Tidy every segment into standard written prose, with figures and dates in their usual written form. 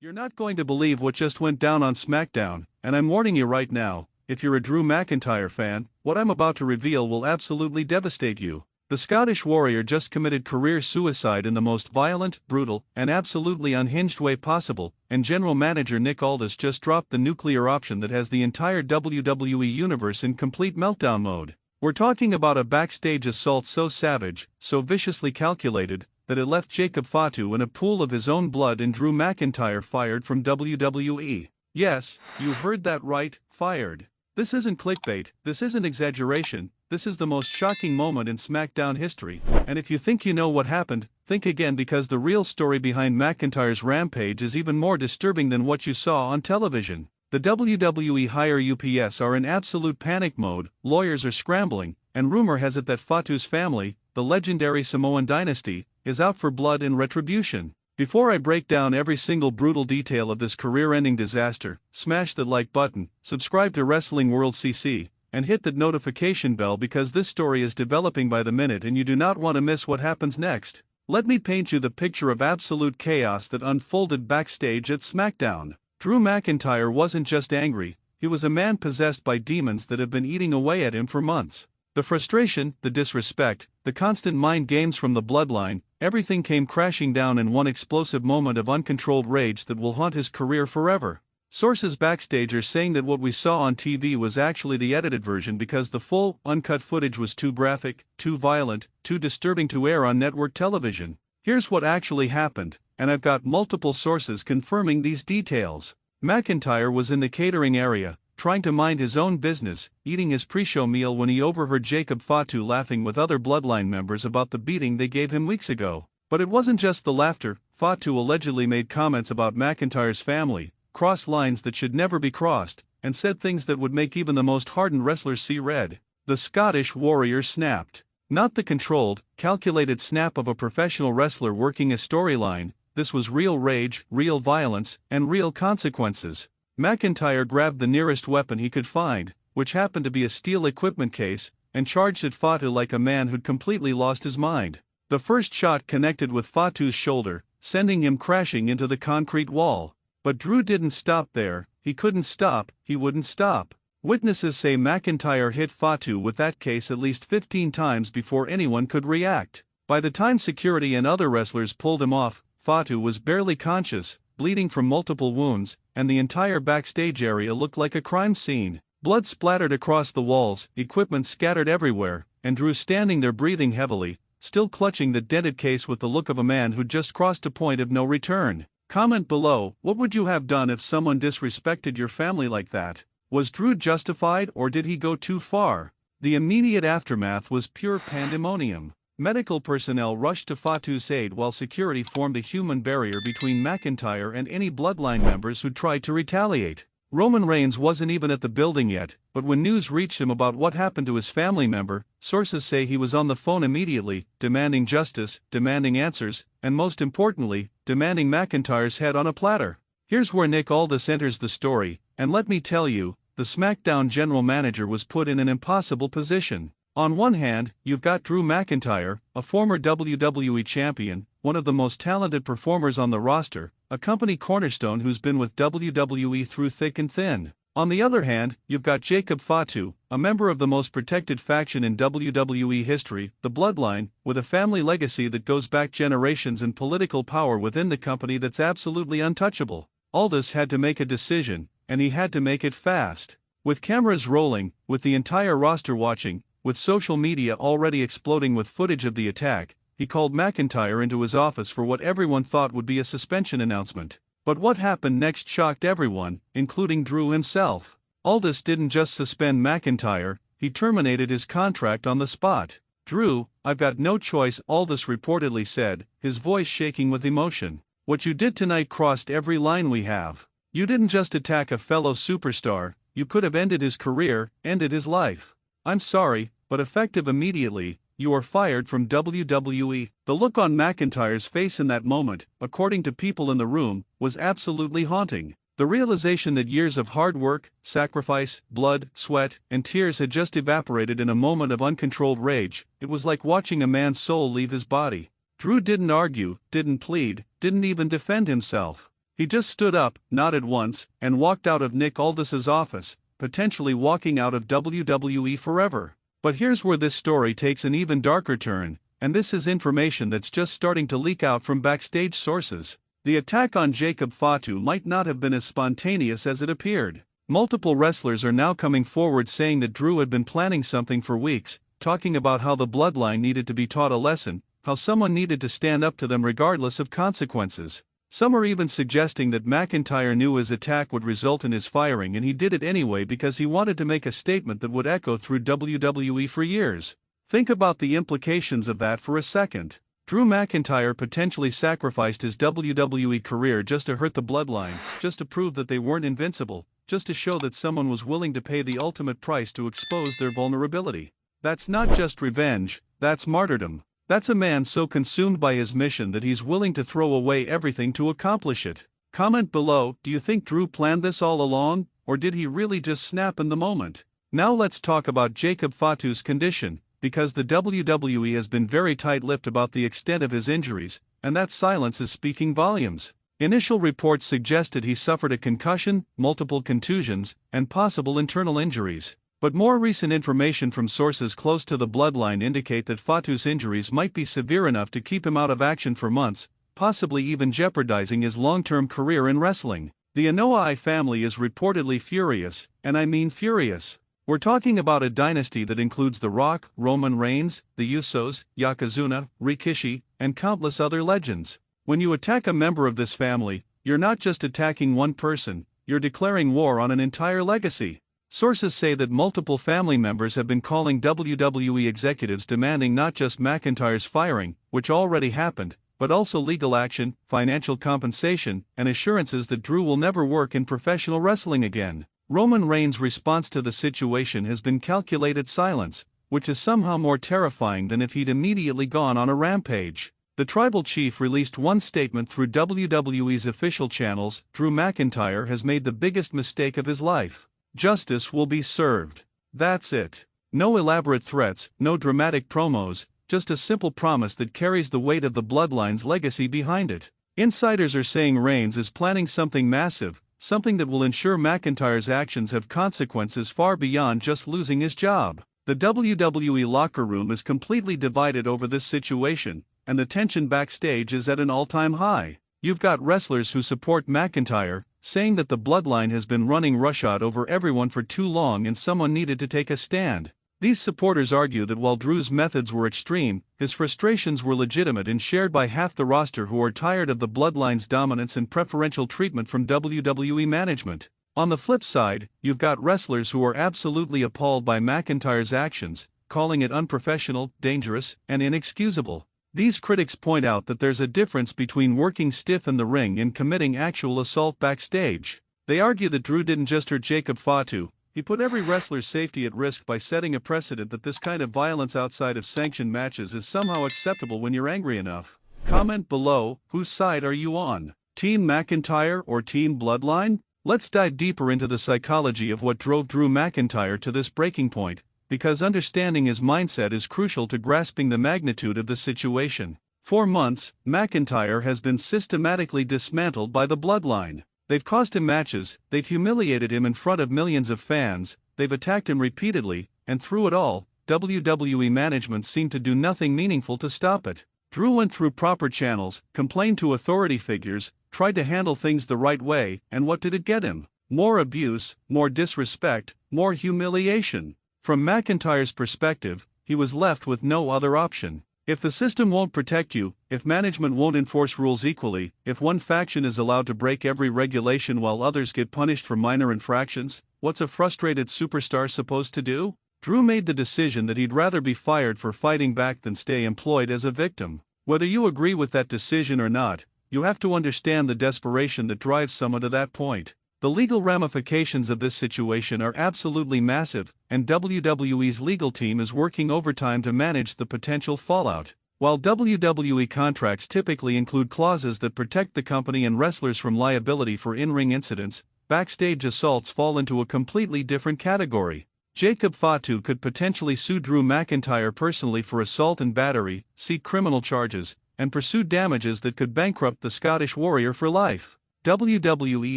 You're not going to believe what just went down on SmackDown, and I'm warning you right now, if you're a Drew McIntyre fan, what I'm about to reveal will absolutely devastate you. The Scottish Warrior just committed career suicide in the most violent, brutal, and absolutely unhinged way possible, and General Manager Nick Aldis just dropped the nuclear option that has the entire WWE Universe in complete meltdown mode. We're talking about a backstage assault so savage, so viciously calculated, that it left Jacob Fatu in a pool of his own blood and Drew McIntyre fired from WWE. Yes, you heard that right, fired. This isn't clickbait, this isn't exaggeration, this is the most shocking moment in SmackDown history, and if you think you know what happened, think again because the real story behind McIntyre's rampage is even more disturbing than what you saw on television. The WWE higher ups are in absolute panic mode, lawyers are scrambling, and rumor has it that Fatu's family, the legendary Samoan dynasty, is out for blood and retribution. Before I break down every single brutal detail of this career-ending disaster, smash that like button, subscribe to Wrestling World CC, and hit that notification bell because this story is developing by the minute and you do not want to miss what happens next. Let me paint you the picture of absolute chaos that unfolded backstage at SmackDown. Drew McIntyre wasn't just angry, he was a man possessed by demons that have been eating away at him for months. The frustration, the disrespect, the constant mind games from the bloodline, everything came crashing down in one explosive moment of uncontrolled rage that will haunt his career forever. Sources backstage are saying that what we saw on TV was actually the edited version because the full, uncut footage was too graphic, too violent, too disturbing to air on network television. Here's what actually happened, and I've got multiple sources confirming these details. McIntyre was in the catering area, trying to mind his own business, eating his pre-show meal when he overheard Jacob Fatu laughing with other bloodline members about the beating they gave him weeks ago. But it wasn't just the laughter. Fatu allegedly made comments about McIntyre's family, crossed lines that should never be crossed, and said things that would make even the most hardened wrestlers see red. The Scottish Warrior snapped. Not the controlled, calculated snap of a professional wrestler working a storyline, this was real rage, real violence, and real consequences. McIntyre grabbed the nearest weapon he could find, which happened to be a steel equipment case, and charged at Fatu like a man who'd completely lost his mind. The first shot connected with Fatu's shoulder, sending him crashing into the concrete wall. But Drew didn't stop there, he couldn't stop, he wouldn't stop. Witnesses say McIntyre hit Fatu with that case at least 15 times before anyone could react. By the time security and other wrestlers pulled him off, Fatu was barely conscious, bleeding from multiple wounds, and the entire backstage area looked like a crime scene. Blood splattered across the walls, equipment scattered everywhere, and Drew standing there breathing heavily, still clutching the dented case with the look of a man who'd just crossed a point of no return. Comment below, what would you have done if someone disrespected your family like that? Was Drew justified or did he go too far? The immediate aftermath was pure pandemonium. Medical personnel rushed to Fatu's aid while security formed a human barrier between McIntyre and any bloodline members who tried to retaliate. Roman Reigns wasn't even at the building yet, but when news reached him about what happened to his family member, sources say he was on the phone immediately, demanding justice, demanding answers, and most importantly, demanding McIntyre's head on a platter. Here's where Nick Aldis enters the story, and let me tell you, the SmackDown general manager was put in an impossible position. On one hand, you've got Drew McIntyre, a former WWE champion, one of the most talented performers on the roster, a company cornerstone who's been with WWE through thick and thin. On the other hand, you've got Jacob Fatu, a member of the most protected faction in WWE history, the Bloodline, with a family legacy that goes back generations and political power within the company that's absolutely untouchable. Aldis had to make a decision, and he had to make it fast. With cameras rolling, with the entire roster watching, with social media already exploding with footage of the attack, he called McIntyre into his office for what everyone thought would be a suspension announcement. But what happened next shocked everyone, including Drew himself. Aldis didn't just suspend McIntyre, he terminated his contract on the spot. "Drew, I've got no choice," Aldis reportedly said, his voice shaking with emotion. "What you did tonight crossed every line we have. You didn't just attack a fellow superstar, you could have ended his career, ended his life. I'm sorry, but effective immediately, you are fired from WWE." The look on McIntyre's face in that moment, according to people in the room, was absolutely haunting. The realization that years of hard work, sacrifice, blood, sweat, and tears had just evaporated in a moment of uncontrolled rage, it was like watching a man's soul leave his body. Drew didn't argue, didn't plead, didn't even defend himself. He just stood up, nodded once, and walked out of Nick Aldis's office, potentially walking out of WWE forever. But here's where this story takes an even darker turn, and this is information that's just starting to leak out from backstage sources. The attack on Jacob Fatu might not have been as spontaneous as it appeared. Multiple wrestlers are now coming forward saying that Drew had been planning something for weeks, talking about how the bloodline needed to be taught a lesson, how someone needed to stand up to them regardless of consequences. Some are even suggesting that McIntyre knew his attack would result in his firing and he did it anyway because he wanted to make a statement that would echo through WWE for years. Think about the implications of that for a second. Drew McIntyre potentially sacrificed his WWE career just to hurt the bloodline, just to prove that they weren't invincible, just to show that someone was willing to pay the ultimate price to expose their vulnerability. That's not just revenge, that's martyrdom. That's a man so consumed by his mission that he's willing to throw away everything to accomplish it. Comment below, do you think Drew planned this all along, or did he really just snap in the moment? Now let's talk about Jacob Fatu's condition, because the WWE has been very tight-lipped about the extent of his injuries, and that silence is speaking volumes. Initial reports suggested he suffered a concussion, multiple contusions, and possible internal injuries. But more recent information from sources close to the bloodline indicate that Fatu's injuries might be severe enough to keep him out of action for months, possibly even jeopardizing his long-term career in wrestling. The Naomi family is reportedly furious, and I mean furious. We're talking about a dynasty that includes The Rock, Roman Reigns, the Usos, Yokozuna, Rikishi, and countless other legends. When you attack a member of this family, you're not just attacking one person, you're declaring war on an entire legacy. Sources say that multiple family members have been calling WWE executives demanding not just McIntyre's firing, which already happened, but also legal action, financial compensation, and assurances that Drew will never work in professional wrestling again. Roman Reigns' response to the situation has been calculated silence, which is somehow more terrifying than if he'd immediately gone on a rampage. The tribal chief released one statement through WWE's official channels: Drew McIntyre has made the biggest mistake of his life. Justice will be served. That's it. No elaborate threats, no dramatic promos, just a simple promise that carries the weight of the bloodline's legacy behind it. Insiders are saying Reigns is planning something massive, something that will ensure McIntyre's actions have consequences far beyond just losing his job. The WWE locker room is completely divided over this situation, and the tension backstage is at an all-time high. You've got wrestlers who support McIntyre, saying that the bloodline has been running roughshod over everyone for too long and someone needed to take a stand. These supporters argue that while Drew's methods were extreme, his frustrations were legitimate and shared by half the roster who are tired of the bloodline's dominance and preferential treatment from WWE management. On the flip side, you've got wrestlers who are absolutely appalled by McIntyre's actions, calling it unprofessional, dangerous, and inexcusable. These critics point out that there's a difference between working stiff in the ring and committing actual assault backstage. They argue that Drew didn't just hurt Jacob Fatu, he put every wrestler's safety at risk by setting a precedent that this kind of violence outside of sanctioned matches is somehow acceptable when you're angry enough. Comment below, whose side are you on? Team McIntyre or Team Bloodline? Let's dive deeper into the psychology of what drove Drew McIntyre to this breaking point, because understanding his mindset is crucial to grasping the magnitude of the situation. For months, McIntyre has been systematically dismantled by the bloodline. They've cost him matches, they've humiliated him in front of millions of fans, they've attacked him repeatedly, and through it all, WWE management seemed to do nothing meaningful to stop it. Drew went through proper channels, complained to authority figures, tried to handle things the right way, and what did it get him? More abuse, more disrespect, more humiliation. From McIntyre's perspective, he was left with no other option. If the system won't protect you, if management won't enforce rules equally, if one faction is allowed to break every regulation while others get punished for minor infractions, what's a frustrated superstar supposed to do? Drew made the decision that he'd rather be fired for fighting back than stay employed as a victim. Whether you agree with that decision or not, you have to understand the desperation that drives someone to that point. The legal ramifications of this situation are absolutely massive, and WWE's legal team is working overtime to manage the potential fallout. While WWE contracts typically include clauses that protect the company and wrestlers from liability for in-ring incidents, backstage assaults fall into a completely different category. Jacob Fatu could potentially sue Drew McIntyre personally for assault and battery, seek criminal charges, and pursue damages that could bankrupt the Scottish Warrior for life. WWE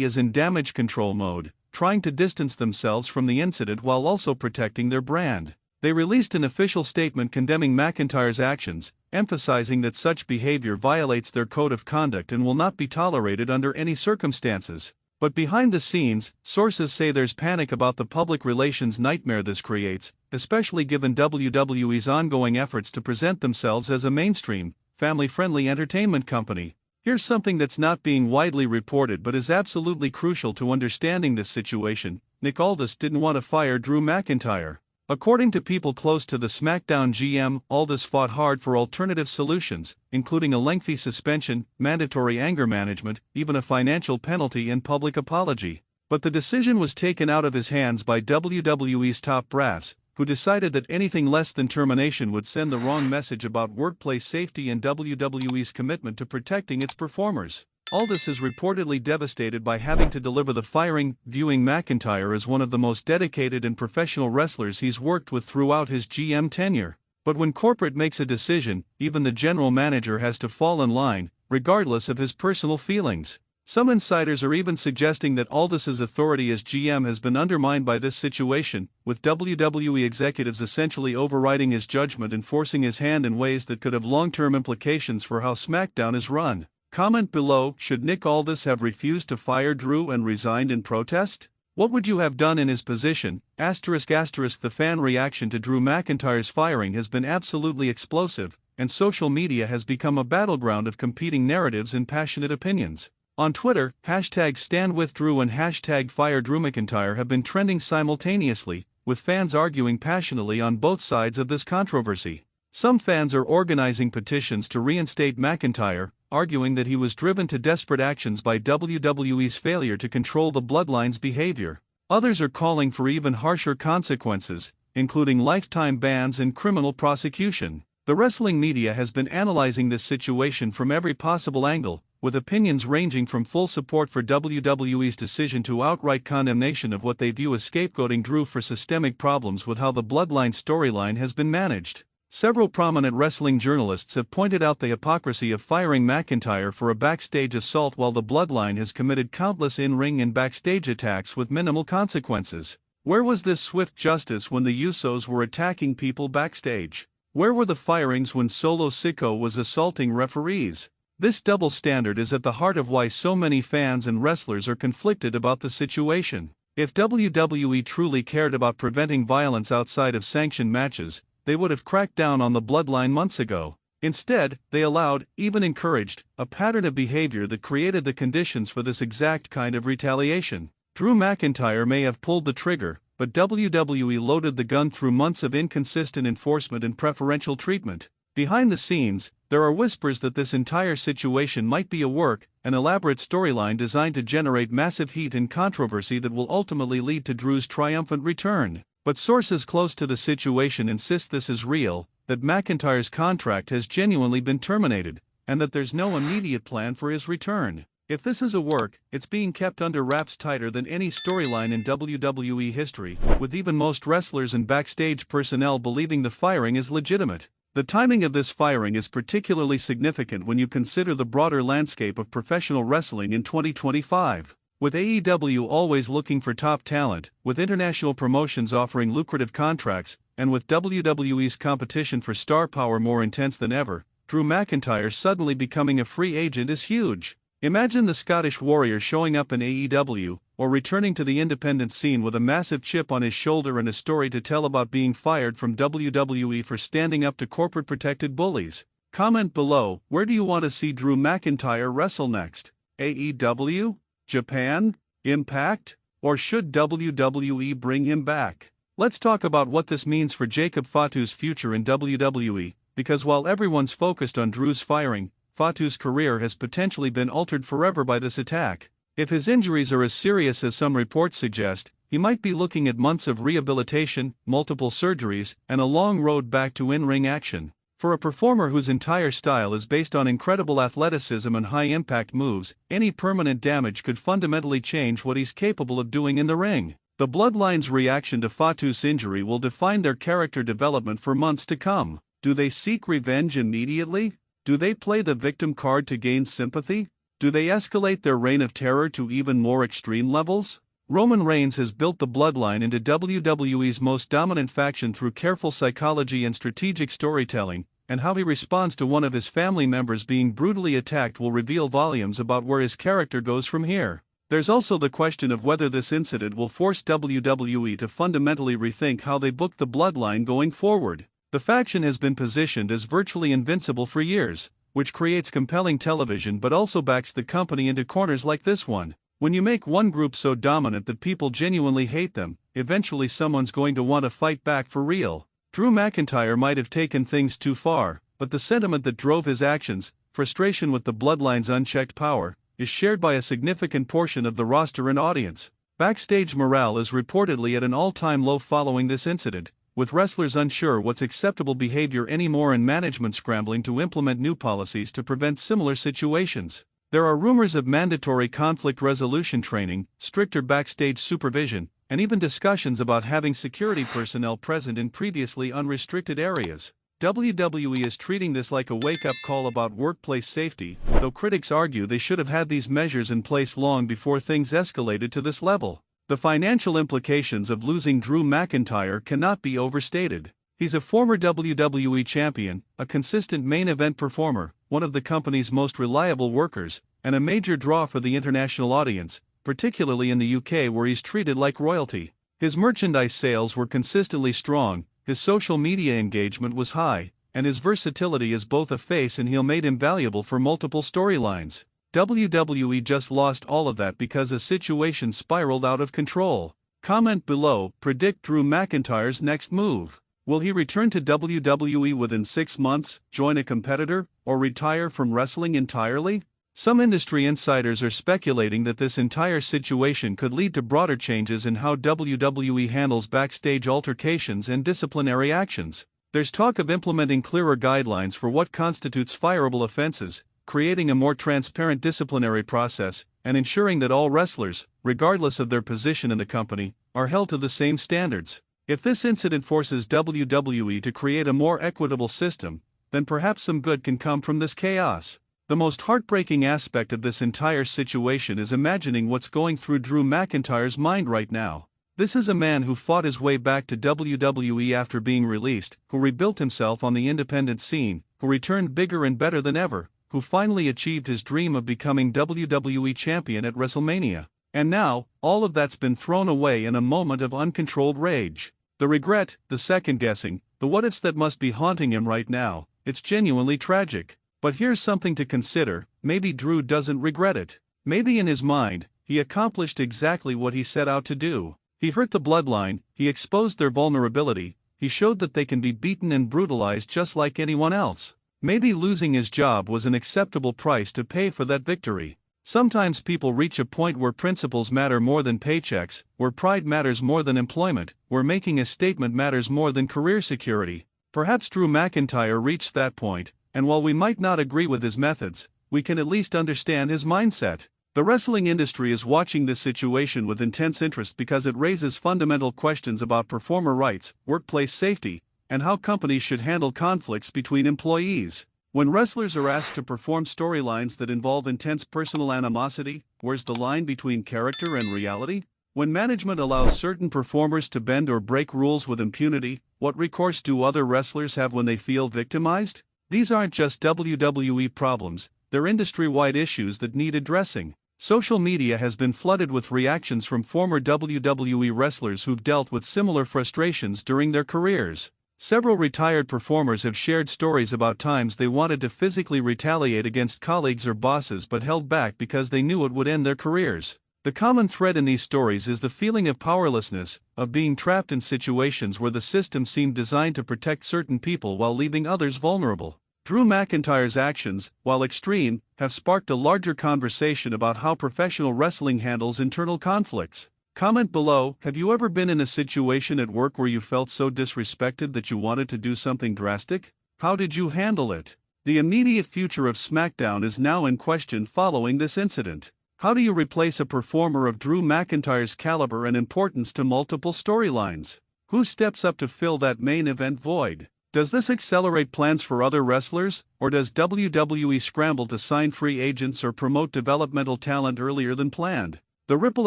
is in damage control mode, trying to distance themselves from the incident while also protecting their brand. They released an official statement condemning McIntyre's actions, emphasizing that such behavior violates their code of conduct and will not be tolerated under any circumstances. But behind the scenes, sources say there's panic about the public relations nightmare this creates, especially given WWE's ongoing efforts to present themselves as a mainstream, family-friendly entertainment company. Here's something that's not being widely reported but is absolutely crucial to understanding this situation. Nick Aldis didn't want to fire Drew McIntyre. According to people close to the SmackDown GM, Aldis fought hard for alternative solutions, including a lengthy suspension, mandatory anger management, even a financial penalty and public apology. But the decision was taken out of his hands by WWE's top brass, who decided that anything less than termination would send the wrong message about workplace safety and WWE's commitment to protecting its performers. Aldis is reportedly devastated by having to deliver the firing, viewing McIntyre as one of the most dedicated and professional wrestlers he's worked with throughout his GM tenure. But when corporate makes a decision, even the general manager has to fall in line, regardless of his personal feelings. Some insiders are even suggesting that Aldis's authority as GM has been undermined by this situation, with WWE executives essentially overriding his judgment and forcing his hand in ways that could have long-term implications for how SmackDown is run. Comment below, should Nick Aldis have refused to fire Drew and resigned in protest? What would you have done in his position? ***. The fan reaction to Drew McIntyre's firing has been absolutely explosive, and social media has become a battleground of competing narratives and passionate opinions. On Twitter, #StandWithDrew and #FireDrewMcIntyre have been trending simultaneously, with fans arguing passionately on both sides of this controversy. Some fans are organizing petitions to reinstate McIntyre, arguing that he was driven to desperate actions by WWE's failure to control the Bloodline's behavior. Others are calling for even harsher consequences, including lifetime bans and criminal prosecution. The wrestling media has been analyzing this situation from every possible angle, with opinions ranging from full support for WWE's decision to outright condemnation of what they view as scapegoating Drew for systemic problems with how the Bloodline storyline has been managed. Several prominent wrestling journalists have pointed out the hypocrisy of firing McIntyre for a backstage assault while the Bloodline has committed countless in-ring and backstage attacks with minimal consequences. Where was this swift justice when the Usos were attacking people backstage? Where were the firings when Solo Sikoa was assaulting referees? This double standard is at the heart of why so many fans and wrestlers are conflicted about the situation. If WWE truly cared about preventing violence outside of sanctioned matches, they would have cracked down on the Bloodline months ago. Instead, they allowed, even encouraged, a pattern of behavior that created the conditions for this exact kind of retaliation. Drew McIntyre may have pulled the trigger, but WWE loaded the gun through months of inconsistent enforcement and preferential treatment. Behind the scenes, there are whispers that this entire situation might be an elaborate storyline designed to generate massive heat and controversy that will ultimately lead to Drew's triumphant return. But sources close to the situation insist this is real, that McIntyre's contract has genuinely been terminated, and that there's no immediate plan for his return. If this is a work, it's being kept under wraps tighter than any storyline in WWE history, with even most wrestlers and backstage personnel believing the firing is legitimate. The timing of this firing is particularly significant when you consider the broader landscape of professional wrestling in 2025. With AEW always looking for top talent, with international promotions offering lucrative contracts, and with WWE's competition for star power more intense than ever, Drew McIntyre suddenly becoming a free agent is huge. Imagine the Scottish Warrior showing up in AEW, or returning to the independent scene with a massive chip on his shoulder and a story to tell about being fired from WWE for standing up to corporate-protected bullies. Comment below, where do you want to see Drew McIntyre wrestle next? AEW? Japan? Impact? Or should WWE bring him back? Let's talk about what this means for Jacob Fatu's future in WWE, because while everyone's focused on Drew's firing, Fatu's career has potentially been altered forever by this attack. If his injuries are as serious as some reports suggest, he might be looking at months of rehabilitation, multiple surgeries, and a long road back to in-ring action. For a performer whose entire style is based on incredible athleticism and high-impact moves, any permanent damage could fundamentally change what he's capable of doing in the ring. The Bloodline's reaction to Fatu's injury will define their character development for months to come. Do they seek revenge immediately? Do they play the victim card to gain sympathy? Do they escalate their reign of terror to even more extreme levels? Roman Reigns has built the bloodline into WWE's most dominant faction through careful psychology and strategic storytelling, and how he responds to one of his family members being brutally attacked will reveal volumes about where his character goes from here. There's also the question of whether this incident will force WWE to fundamentally rethink how they book the bloodline going forward. The faction has been positioned as virtually invincible for years, which creates compelling television but also backs the company into corners like this one. When you make one group so dominant that people genuinely hate them, eventually someone's going to want to fight back for real. Drew McIntyre might have taken things too far, but the sentiment that drove his actions, frustration with the bloodline's unchecked power, is shared by a significant portion of the roster and audience. Backstage morale is reportedly at an all-time low following this incident, with wrestlers unsure what's acceptable behavior anymore and management scrambling to implement new policies to prevent similar situations. There are rumors of mandatory conflict resolution training, stricter backstage supervision, and even discussions about having security personnel present in previously unrestricted areas. WWE is treating this like a wake-up call about workplace safety, though critics argue they should have had these measures in place long before things escalated to this level. The financial implications of losing Drew McIntyre cannot be overstated. He's a former WWE champion, a consistent main event performer, one of the company's most reliable workers, and a major draw for the international audience, particularly in the UK where he's treated like royalty. His merchandise sales were consistently strong, his social media engagement was high, and his versatility as both a face and heel made him valuable for multiple storylines. WWE just lost all of that because a situation spiraled out of control. Comment below, predict Drew McIntyre's next move. Will he return to WWE within 6 months, join a competitor, or retire from wrestling entirely? Some industry insiders are speculating that this entire situation could lead to broader changes in how WWE handles backstage altercations and disciplinary actions. There's talk of implementing clearer guidelines for what constitutes fireable offenses, creating a more transparent disciplinary process, and ensuring that all wrestlers, regardless of their position in the company, are held to the same standards. If this incident forces WWE to create a more equitable system, then perhaps some good can come from this chaos. The most heartbreaking aspect of this entire situation is imagining what's going through Drew McIntyre's mind right now. This is a man who fought his way back to WWE after being released, who rebuilt himself on the independent scene, who returned bigger and better than ever, who finally achieved his dream of becoming WWE champion at WrestleMania. And now, all of that's been thrown away in a moment of uncontrolled rage. The regret, the second-guessing, the what-ifs that must be haunting him right now, it's genuinely tragic. But here's something to consider, maybe Drew doesn't regret it. Maybe in his mind, he accomplished exactly what he set out to do. He hurt the bloodline, he exposed their vulnerability, he showed that they can be beaten and brutalized just like anyone else. Maybe losing his job was an acceptable price to pay for that victory. Sometimes people reach a point where principles matter more than paychecks, where pride matters more than employment, where making a statement matters more than career security. Perhaps Drew McIntyre reached that point, and while we might not agree with his methods, we can at least understand his mindset. The wrestling industry is watching this situation with intense interest because it raises fundamental questions about performer rights, workplace safety, and how companies should handle conflicts between employees. When wrestlers are asked to perform storylines that involve intense personal animosity, where's the line between character and reality? When management allows certain performers to bend or break rules with impunity, what recourse do other wrestlers have when they feel victimized? These aren't just WWE problems, they're industry-wide issues that need addressing. Social media has been flooded with reactions from former WWE wrestlers who've dealt with similar frustrations during their careers. Several retired performers have shared stories about times they wanted to physically retaliate against colleagues or bosses but held back because they knew it would end their careers. The common thread in these stories is the feeling of powerlessness, of being trapped in situations where the system seemed designed to protect certain people while leaving others vulnerable. Drew McIntyre's actions, while extreme, have sparked a larger conversation about how professional wrestling handles internal conflicts. Comment below, have you ever been in a situation at work where you felt so disrespected that you wanted to do something drastic? How did you handle it? The immediate future of SmackDown is now in question following this incident. How do you replace a performer of Drew McIntyre's caliber and importance to multiple storylines? Who steps up to fill that main event void? Does this accelerate plans for other wrestlers, or does WWE scramble to sign free agents or promote developmental talent earlier than planned? The ripple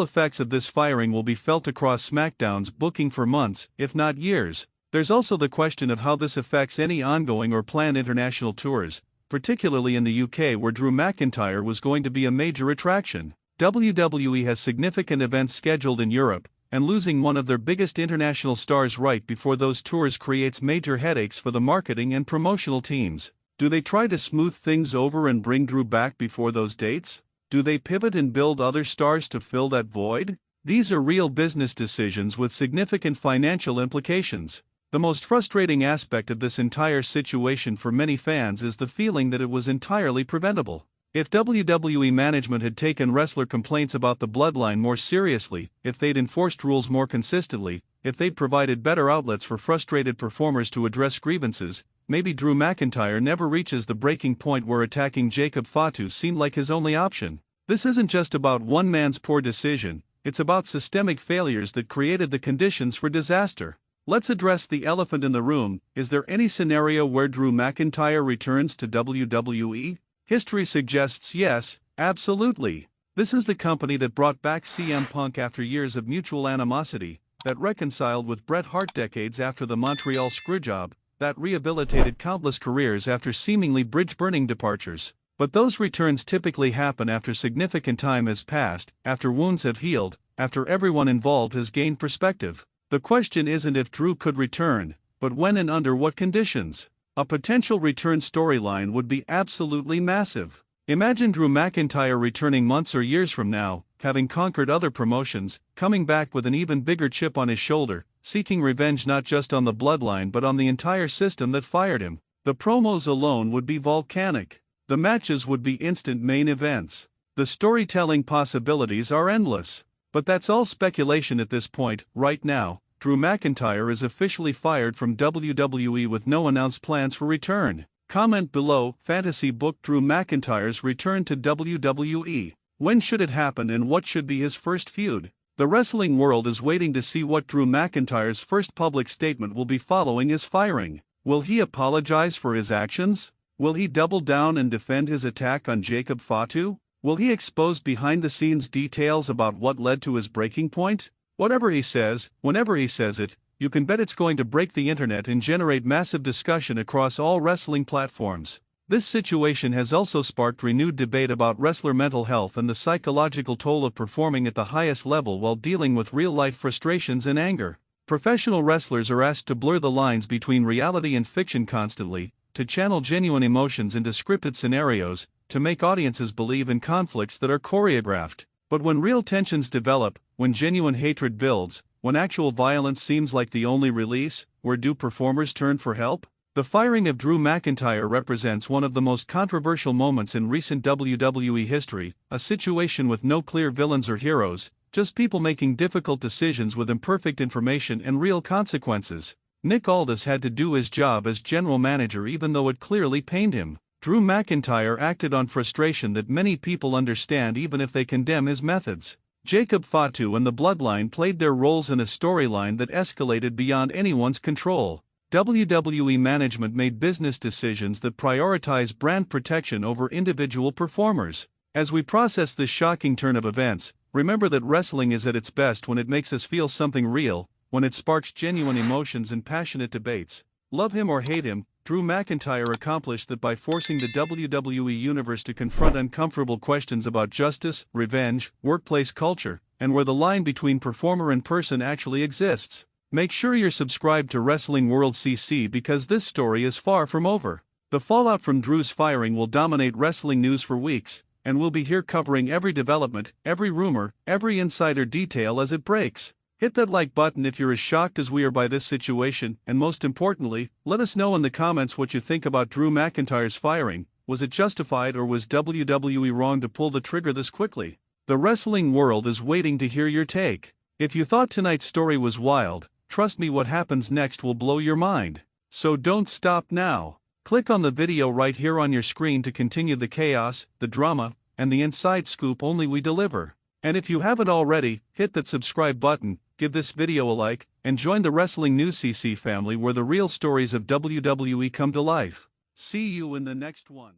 effects of this firing will be felt across SmackDown's booking for months, if not years. There's also the question of how this affects any ongoing or planned international tours, particularly in the UK where Drew McIntyre was going to be a major attraction. WWE has significant events scheduled in Europe, and losing one of their biggest international stars right before those tours creates major headaches for the marketing and promotional teams. Do they try to smooth things over and bring Drew back before those dates? Do they pivot and build other stars to fill that void? These are real business decisions with significant financial implications. The most frustrating aspect of this entire situation for many fans is the feeling that it was entirely preventable. If WWE management had taken wrestler complaints about the bloodline more seriously, if they'd enforced rules more consistently, if they'd provided better outlets for frustrated performers to address grievances, maybe Drew McIntyre never reaches the breaking point where attacking Jacob Fatu seemed like his only option. This isn't just about one man's poor decision, it's about systemic failures that created the conditions for disaster. Let's address the elephant in the room. Is there any scenario where Drew McIntyre returns to WWE? History suggests yes, absolutely. This is the company that brought back CM Punk after years of mutual animosity, that reconciled with Bret Hart decades after the Montreal Screwjob, that rehabilitated countless careers after seemingly bridge-burning departures. But those returns typically happen after significant time has passed, after wounds have healed, after everyone involved has gained perspective. The question isn't if Drew could return, but when and under what conditions. A potential return storyline would be absolutely massive. Imagine Drew McIntyre returning months or years from now, having conquered other promotions, coming back with an even bigger chip on his shoulder, seeking revenge not just on the bloodline but on the entire system that fired him. The promos alone would be volcanic. The matches would be instant main events. The storytelling possibilities are endless. But that's all speculation at this point. Right now, Drew McIntyre is officially fired from WWE with no announced plans for return. Comment below, fantasy book Drew McIntyre's return to WWE. When should it happen and what should be his first feud? The wrestling world is waiting to see what Drew McIntyre's first public statement will be following his firing. Will he apologize for his actions? Will he double down and defend his attack on Jacob Fatu? Will he expose behind-the-scenes details about what led to his breaking point? Whatever he says, whenever he says it, you can bet it's going to break the internet and generate massive discussion across all wrestling platforms. This situation has also sparked renewed debate about wrestler mental health and the psychological toll of performing at the highest level while dealing with real-life frustrations and anger. Professional wrestlers are asked to blur the lines between reality and fiction constantly, to channel genuine emotions into scripted scenarios, to make audiences believe in conflicts that are choreographed. But when real tensions develop, when genuine hatred builds, when actual violence seems like the only release, where do performers turn for help? The firing of Drew McIntyre represents one of the most controversial moments in recent WWE history, a situation with no clear villains or heroes, just people making difficult decisions with imperfect information and real consequences. Nick Aldis had to do his job as general manager even though it clearly pained him. Drew McIntyre acted on frustration that many people understand even if they condemn his methods. Jacob Fatu and the Bloodline played their roles in a storyline that escalated beyond anyone's control. WWE management made business decisions that prioritize brand protection over individual performers. As we process this shocking turn of events, remember that wrestling is at its best when it makes us feel something real, when it sparks genuine emotions and passionate debates. Love him or hate him, Drew McIntyre accomplished that by forcing the WWE Universe to confront uncomfortable questions about justice, revenge, workplace culture, and where the line between performer and person actually exists. Make sure you're subscribed to Wrestling World CC because this story is far from over. The fallout from Drew's firing will dominate wrestling news for weeks, and we'll be here covering every development, every rumor, every insider detail as it breaks. Hit that like button if you're as shocked as we are by this situation, and most importantly, let us know in the comments what you think about Drew McIntyre's firing. Was it justified or was WWE wrong to pull the trigger this quickly? The wrestling world is waiting to hear your take. If you thought tonight's story was wild, trust me, what happens next will blow your mind. So don't stop now. Click on the video right here on your screen to continue the chaos, the drama, and the inside scoop only we deliver. And if you haven't already, hit that subscribe button, give this video a like, and join the Wrestling News CC family where the real stories of WWE come to life. See you in the next one.